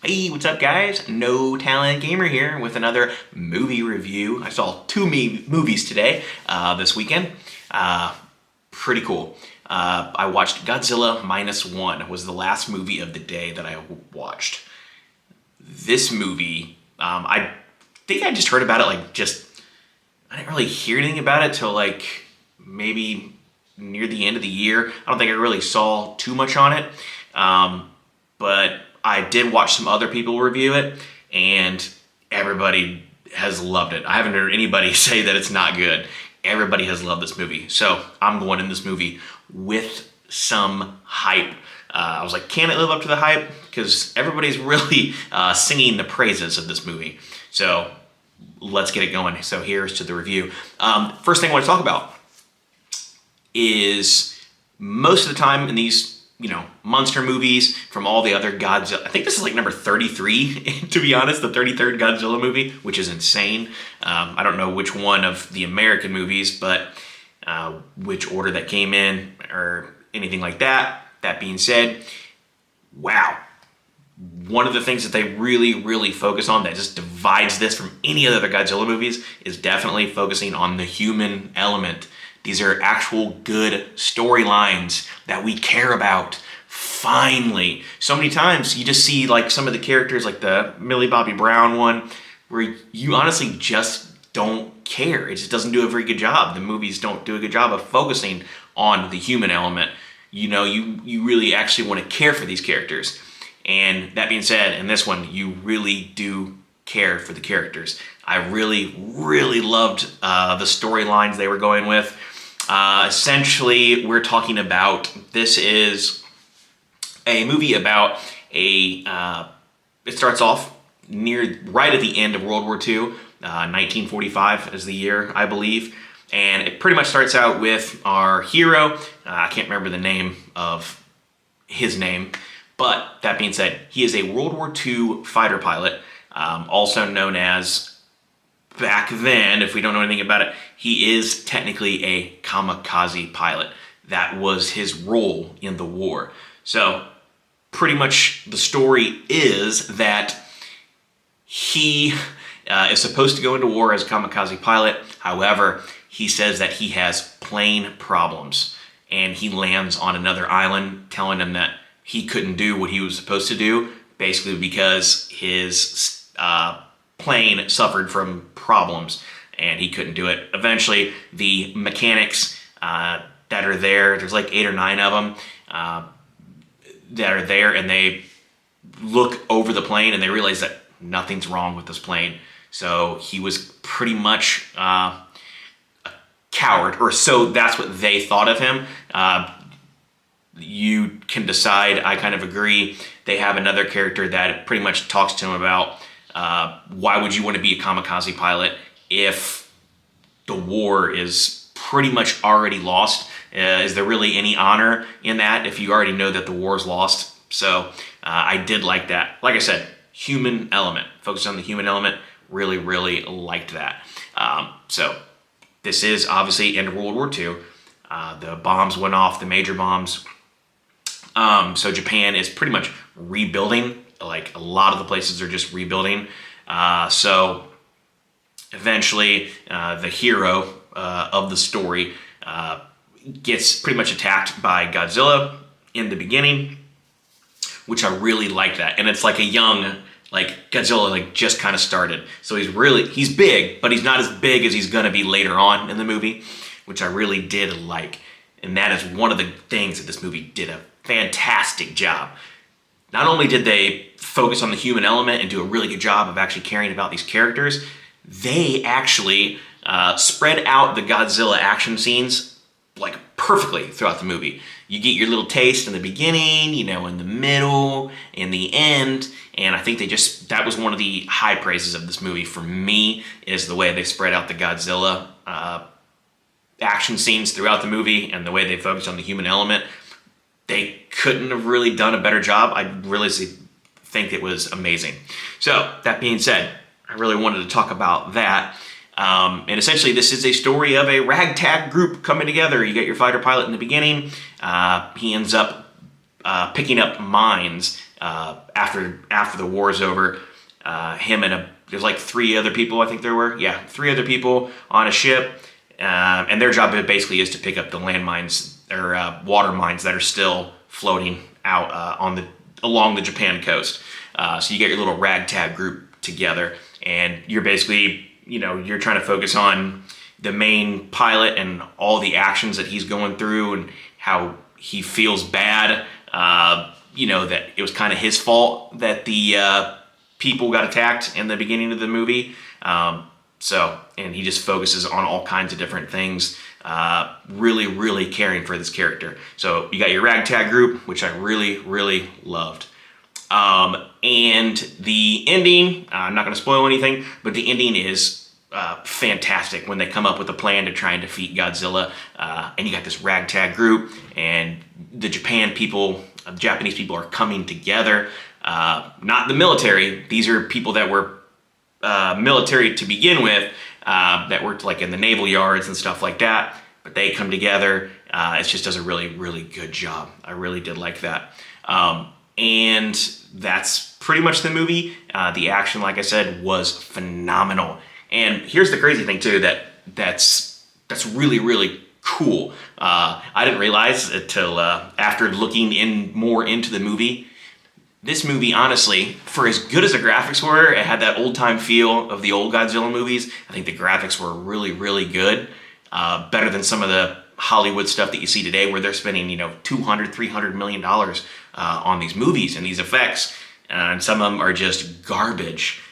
Hey, what's up guys? No Talent Gamer here with another movie review. I saw two movies today, this weekend. Pretty cool. I watched Godzilla Minus One, was the last movie of the day that I watched. This movie, I think I just heard about it I didn't really hear anything about it till maybe near the end of the year. I don't think I really saw too much on it. But I did watch some other people review it, and everybody has loved it. I haven't heard anybody say that it's not good. Everybody has loved this movie. So I'm going in this movie with some hype. I was like, can it live up to the hype? Because everybody's really singing the praises of this movie. So let's get it going. So here's to the review. First thing I want to talk about is most of the time in these monster movies from all the other Godzilla. I think this is like number 33, to be honest, the 33rd Godzilla movie, which is insane. I don't know which one of the American movies, but which order that came in or anything like that. That being said, wow. One of the things that they really focus on that just divides this from any other Godzilla movies is definitely focusing on the human element. These are actual good storylines that we care about. Finally. So many times you just see some of the characters, like the Millie Bobby Brown one, where you honestly just don't care. It just doesn't do a very good job. The movies don't do a good job of focusing on the human element. You really actually want to care for these characters. And that being said, in this one, you really do care for the characters. I really loved the storylines they were going with. Essentially, we're talking about, this is a movie about it starts off right at the end of World War II, 1945 is the year, I believe. And it pretty much starts out with our hero. I can't remember the name of his name, but that being said, he is a World War II fighter pilot, also known as, back then, if we don't know anything about it, he is technically a kamikaze pilot. That was his role in the war. So pretty much the story is that he is supposed to go into war as a kamikaze pilot. However, he says that he has plane problems, and he lands on another island telling him that he couldn't do what he was supposed to do, basically because his plane suffered from problems and he couldn't do it. Eventually, the mechanics that are there's like 8 or 9 of them that are there, and they look over the plane and they realize that nothing's wrong with this plane. So he was pretty much a coward, or so that's what they thought of him. You can decide. I kind of agree. They have another character that pretty much talks to him about why would you want to be a kamikaze pilot if the war is pretty much already lost? Is there really any honor in that if you already know that the war is lost? So I did like that. Like I said, human element. Focus on the human element. Really liked that. So this is obviously end of World War II. The bombs went off, the major bombs. So Japan is pretty much rebuilding. Like a lot of the places are just rebuilding. So eventually the hero of the story gets pretty much attacked by Godzilla in the beginning, which I really like that. And it's like a young, Godzilla just kind of started. So he's big, but he's not as big as he's gonna be later on in the movie, which I really did like. And that is one of the things that this movie did a fantastic job. Not only did they focus on the human element and do a really good job of actually caring about these characters, they actually spread out the Godzilla action scenes perfectly throughout the movie. You get your little taste in the beginning, in the middle, in the end, and I think that was one of the high praises of this movie for me, is the way they spread out the Godzilla action scenes throughout the movie and the way they focused on the human element. They couldn't have really done a better job. I really think it was amazing. So that being said, I really wanted to talk about that. And essentially, this is a story of a ragtag group coming together. You get your fighter pilot in the beginning. He ends up picking up mines after the war is over. Him and there's like 3 other people, I think there were. Yeah, 3 other people on a ship. And their job basically is to pick up the landmines or water mines that are still floating out along the Japan coast. So you get your little ragtag group together, and you're basically, you're trying to focus on the main pilot and all the actions that he's going through and how he feels bad, that it was kind of his fault that the people got attacked in the beginning of the movie. And he just focuses on all kinds of different things, really, really caring for this character. So you got your ragtag group, which I really, really loved. And the ending, I'm not going to spoil anything, but the ending is fantastic when they come up with a plan to try and defeat Godzilla. And you got this ragtag group, and the Japanese people are coming together. Not the military. These are people that were military to begin with, that worked like in the naval yards and stuff like that. But they come together. It just does a really, really good job. I really did like that. And that's pretty much the movie. The action, like I said, was phenomenal. And here's the crazy thing too, that's really, really cool. I didn't realize until after looking more into the movie. This movie, honestly, for as good as the graphics were, it had that old-time feel of the old Godzilla movies. I think the graphics were really, really good. Better than some of the Hollywood stuff that you see today, where they're spending, $200, $300 million on these movies and these effects. And some of them are just garbage.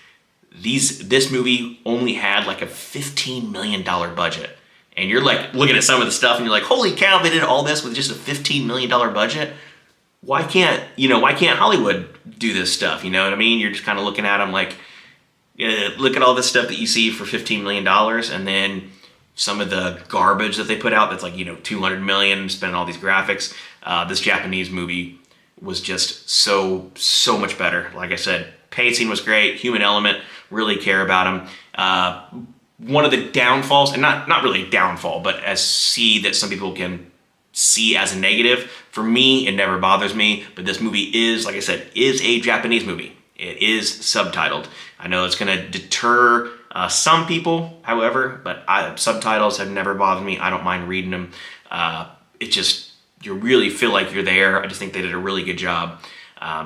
This movie only had like a $15 million budget. And you're like looking at some of the stuff and you're like, holy cow, they did all this with just a $15 million budget? Why can't Hollywood do this stuff? You know what I mean? You're just kind of looking at them like, look at all this stuff that you see for $15 million, and then some of the garbage that they put out that's like, $200 million, spending all these graphics. This Japanese movie was just so much better. Like I said, pacing was great, human element, really care about him. One of the downfalls, and not really a downfall, but that some people can see as a negative. For me, it never bothers me, but this movie is, like I said, is a Japanese movie. It is subtitled. I know it's going to deter some people, however, but subtitles have never bothered me. I don't mind reading them. You really feel like you're there. I just think they did a really good job.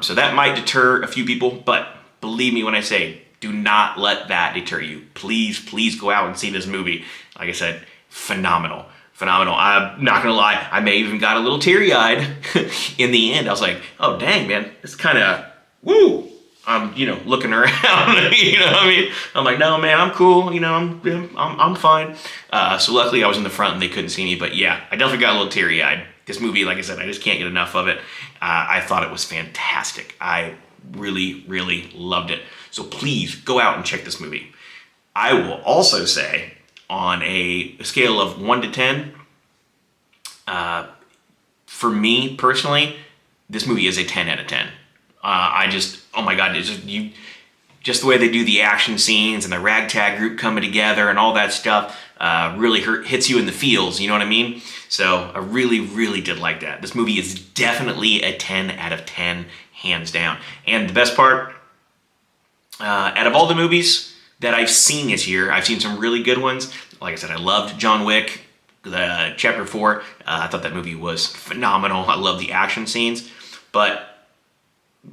So that might deter a few people, but believe me when I say, do not let that deter you. Please go out and see this movie. Like I said, phenomenal. I'm not gonna lie, I may even got a little teary-eyed in the end. I was like, oh dang, man, it's kind of, woo. I'm, looking around, you know what I mean? I'm like, no, man, I'm cool, I'm fine. So luckily I was in the front and they couldn't see me, but yeah, I definitely got a little teary-eyed. This movie, like I said, I just can't get enough of it. I thought it was fantastic. I really, really loved it. So please go out and check this movie. I will also say, on a scale of 1 to 10, for me personally, this movie is a 10 out of 10. Oh my God, just the way they do the action scenes and the ragtag group coming together and all that stuff really hits you in the feels, you know what I mean? So I really, really did like that. This movie is definitely a 10 out of 10, hands down. And the best part, out of all the movies that I've seen this year, I've seen some really good ones. Like I said, I loved John Wick, Chapter 4. I thought that movie was phenomenal. I love the action scenes. But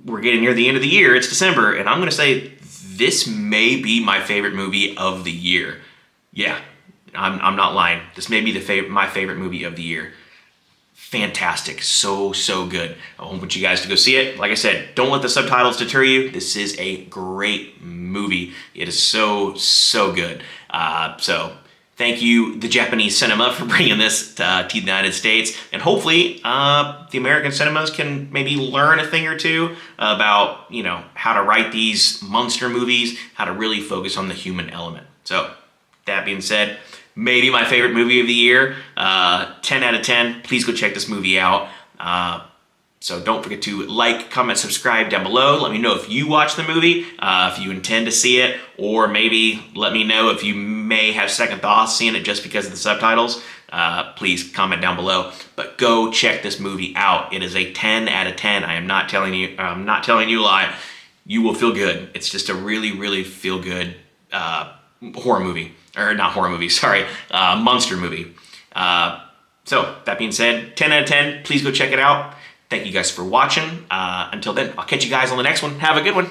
we're getting near the end of the year. It's December, and I'm going to say this may be my favorite movie of the year. Yeah, I'm not lying. This may be my favorite movie of the year. Fantastic. So good. I want you guys to go see it. Like I said, don't let the subtitles deter you. This is a great movie. It is so good. So thank you, the Japanese cinema, for bringing this to the United States. And hopefully the American cinemas can maybe learn a thing or two about, how to write these monster movies, how to really focus on the human element. So that being said, maybe my favorite movie of the year, 10 out of 10. Please go check this movie out. So don't forget to like, comment, subscribe down below. Let me know if you watch the movie, if you intend to see it, or maybe let me know if you may have second thoughts seeing it just because of the subtitles. please comment down below. But go check this movie out. It is a 10 out of 10. I am not telling you a lie. You will feel good. It's just a really, really feel good horror movie. Or not horror movie, sorry, monster movie. So that being said, 10 out of 10, please go check it out. Thank you guys for watching. Until then, I'll catch you guys on the next one. Have a good one.